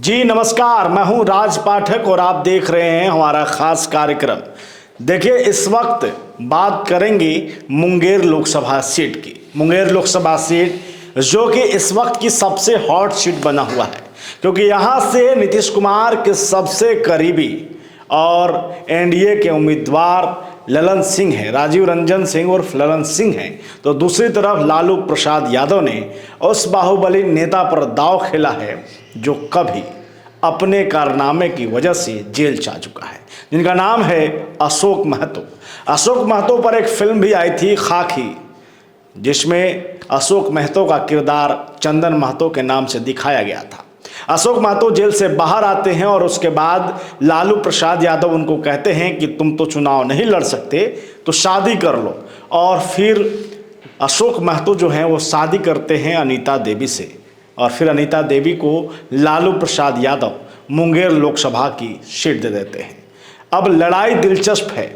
जी नमस्कार, मैं हूं राज पाठक और आप देख रहे हैं हमारा खास कार्यक्रम। देखिए, इस वक्त बात करेंगे मुंगेर लोकसभा सीट की। मुंगेर लोकसभा सीट जो कि इस वक्त की सबसे हॉट सीट बना हुआ है, क्योंकि यहां से नीतीश कुमार के सबसे करीबी और एनडीए के उम्मीदवार ललन सिंह हैं, राजीव रंजन सिंह और ललन सिंह हैं। तो दूसरी तरफ लालू प्रसाद यादव ने उस बाहुबली नेता पर दांव खेला है जो कभी अपने कारनामे की वजह से जेल जा चुका है, जिनका नाम है अशोक महतो। अशोक महतो पर एक फिल्म भी आई थी, खाकी, जिसमें अशोक महतो का किरदार चंदन महतो के नाम से दिखाया गया था। अशोक महतो जेल से बाहर आते हैं और उसके बाद लालू प्रसाद यादव उनको कहते हैं कि तुम तो चुनाव नहीं लड़ सकते, तो शादी कर लो। और फिर अशोक महतो जो हैं वो शादी करते हैं अनीता देवी से, और फिर अनीता देवी को लालू प्रसाद यादव मुंगेर लोकसभा की सीट दे देते हैं। अब लड़ाई दिलचस्प है,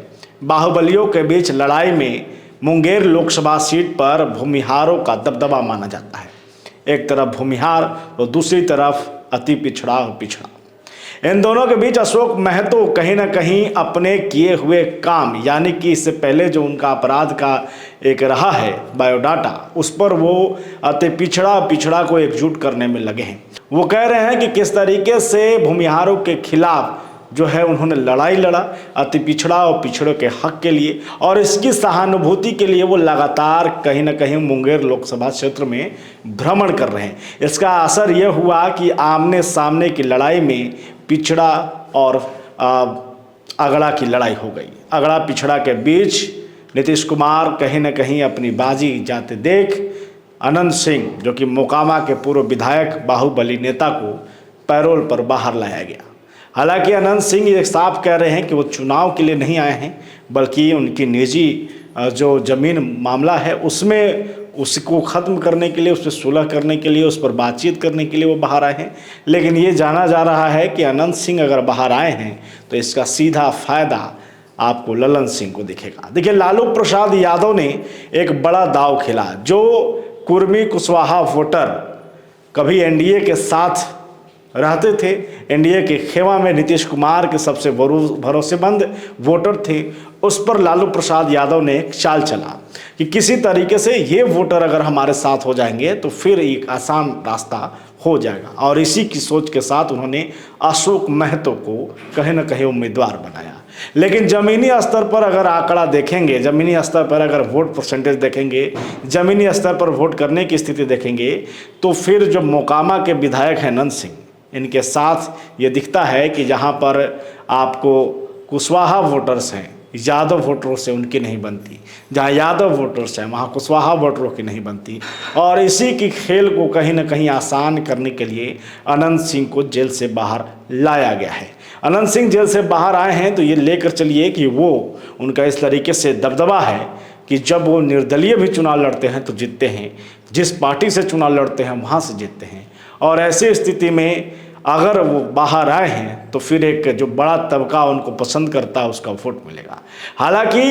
बाहुबलियों के बीच लड़ाई में मुंगेर लोकसभा सीट पर भूमिहारों का दबदबा माना जाता है। एक तरफ भूमिहार और दूसरी तरफ अति पिछड़ा और पिछड़ा। इन दोनों के बीच अशोक महतो कहीं ना कहीं अपने किए हुए काम, यानी कि इससे पहले जो उनका अपराध का एक रहा है बायोडाटा, उस पर वो अति पिछड़ा को एकजुट करने में लगे हैं। वो कह रहे हैं कि किस तरीके से भूमिहारों के खिलाफ जो है उन्होंने लड़ाई लड़ा अति पिछड़ा और पिछड़ों के हक के लिए, और इसकी सहानुभूति के लिए वो लगातार कहीं ना कहीं मुंगेर लोकसभा क्षेत्र में भ्रमण कर रहे हैं। इसका असर यह हुआ कि आमने सामने की लड़ाई में पिछड़ा और अगड़ा की लड़ाई हो गई। अगड़ा पिछड़ा के बीच नीतीश कुमार कहीं ना कहीं अपनी बाजी जाते देख अनंत सिंह, जो कि मोकामा के पूर्व विधायक बाहुबली नेता को पैरोल पर बाहर लाया गया। हालांकि अनंत सिंह ये साफ कह रहे हैं कि वो चुनाव के लिए नहीं आए हैं, बल्कि उनकी निजी जो ज़मीन मामला है उसमें उसको ख़त्म करने के लिए, उस पर सुलह करने के लिए, उस पर बातचीत करने के लिए वो बाहर आए हैं। लेकिन ये जाना जा रहा है कि अनंत सिंह अगर बाहर आए हैं तो इसका सीधा फ़ायदा आपको ललन सिंह को दिखेगा। देखिए, लालू प्रसाद यादव ने एक बड़ा दाव खेला। जो कुर्मी कुशवाहा वोटर कभी एनडीए के साथ रहते थे, एनडीए के खेमा में नीतीश कुमार के सबसे भरोसेमंद वोटर थे, उस पर लालू प्रसाद यादव ने एक चाल चला कि किसी तरीके से ये वोटर अगर हमारे साथ हो जाएंगे तो फिर एक आसान रास्ता हो जाएगा। और इसी की सोच के साथ उन्होंने अशोक महतो को कहीं ना कहीं उम्मीदवार बनाया। लेकिन ज़मीनी स्तर पर अगर आंकड़ा देखेंगे, ज़मीनी स्तर पर अगर वोट परसेंटेज देखेंगे, ज़मीनी स्तर पर वोट करने की स्थिति देखेंगे, तो फिर जो मोकामा के विधायक हैं अनंत सिंह, इनके साथ ये दिखता है कि जहाँ पर आपको कुशवाहा वोटर्स हैं, यादव वोटरों से उनकी नहीं बनती, जहाँ यादव वोटर्स हैं वहाँ कुशवाहा वोटरों की नहीं बनती। और इसी की खेल को कहीं ना कहीं आसान करने के लिए अनंत सिंह को जेल से बाहर लाया गया है। अनंत सिंह जेल से बाहर आए हैं तो ये लेकर चलिए कि वो उनका इस तरीके से दबदबा है कि जब वो निर्दलीय भी चुनाव लड़ते हैं तो जीतते हैं, जिस पार्टी से चुनाव लड़ते हैं वहाँ से जीतते हैं। और ऐसी स्थिति में अगर वो बाहर आए हैं तो फिर एक जो बड़ा तबका उनको पसंद करता है उसका वोट मिलेगा। हालांकि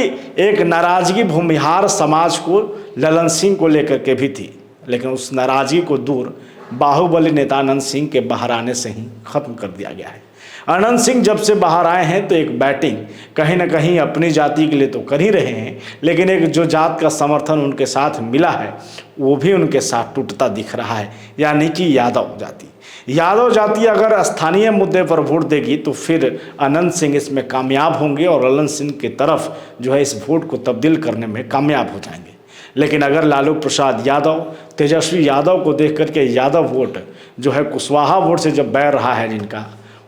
एक नाराज़गी भूमिहार समाज को ललन सिंह को लेकर के भी थी, लेकिन उस नाराज़गी को दूर बाहुबली नेता अनंत सिंह के बाहर आने से ही ख़त्म कर दिया गया है। अनंत सिंह जब से बाहर आए हैं तो एक बैटिंग कहीं ना कहीं अपनी जाति के लिए तो कर ही रहे हैं, लेकिन एक जो जात का समर्थन उनके साथ मिला है वो भी उनके साथ टूटता दिख रहा है, यानी कि यादव जाति। यादव जाति अगर स्थानीय मुद्दे पर वोट देगी तो फिर अनंत सिंह इसमें कामयाब होंगे और ललन सिंह की तरफ जो है इस वोट को तब्दील करने में कामयाब हो जाएंगे। लेकिन अगर लालू प्रसाद यादव, तेजस्वी यादव को देख करके यादव वोट जो है कुशवाहा वोट से जब बैर रहा है जिनका,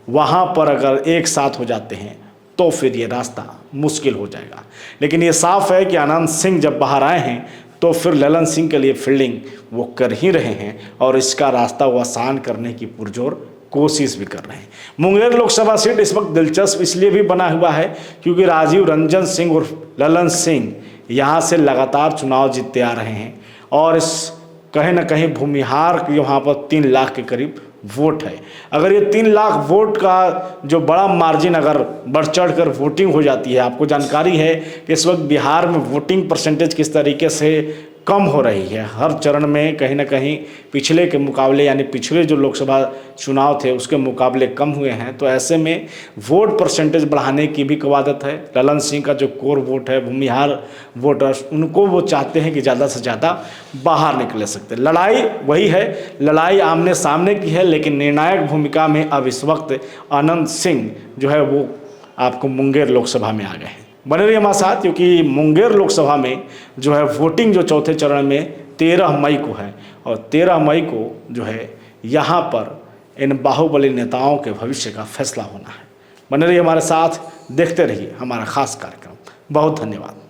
वहाँ पर अगर एक साथ हो जाते हैं तो फिर ये रास्ता मुश्किल हो जाएगा। लेकिन ये साफ है कि अनंत सिंह जब बाहर आए हैं तो फिर ललन सिंह के लिए फील्डिंग वो कर ही रहे हैं और इसका रास्ता वो आसान करने की पुरजोर कोशिश भी कर रहे हैं। मुंगेर लोकसभा सीट इस वक्त दिलचस्प इसलिए भी बना हुआ है क्योंकि राजीव रंजन सिंह और ललन सिंह यहाँ से लगातार चुनाव जीतते आ रहे हैं और इस कहीं ना कहीं भूमिहार यहाँ पर 3 लाख के करीब वोट है। अगर ये 3 लाख वोट का जो बड़ा मार्जिन अगर बढ़ चढ़ कर वोटिंग हो जाती है, आपको जानकारी है कि इस वक्त बिहार में वोटिंग परसेंटेज किस तरीके से कम हो रही है। हर चरण में कहीं ना कहीं पिछले के मुकाबले, यानी पिछले जो लोकसभा चुनाव थे उसके मुकाबले कम हुए हैं। तो ऐसे में वोट परसेंटेज बढ़ाने की भी कवायद है। ललन सिंह का जो कोर वोट है, भूमिहार वोटर्स, उनको वो चाहते हैं कि ज़्यादा से ज़्यादा बाहर निकले सकते। लड़ाई वही है, लड़ाई आमने सामने की है, लेकिन निर्णायक भूमिका में अब इस वक्त आनंद सिंह जो है वो आपको मुंगेर लोकसभा में आ गए हैं। बने रहिए हमारे साथ, क्योंकि मुंगेर लोकसभा में जो है वोटिंग जो चौथे चरण में 13 मई को है, और 13 मई को जो है यहाँ पर इन बाहुबली नेताओं के भविष्य का फैसला होना है। बने रहिए हमारे साथ, देखते रहिए हमारा खास कार्यक्रम। बहुत धन्यवाद।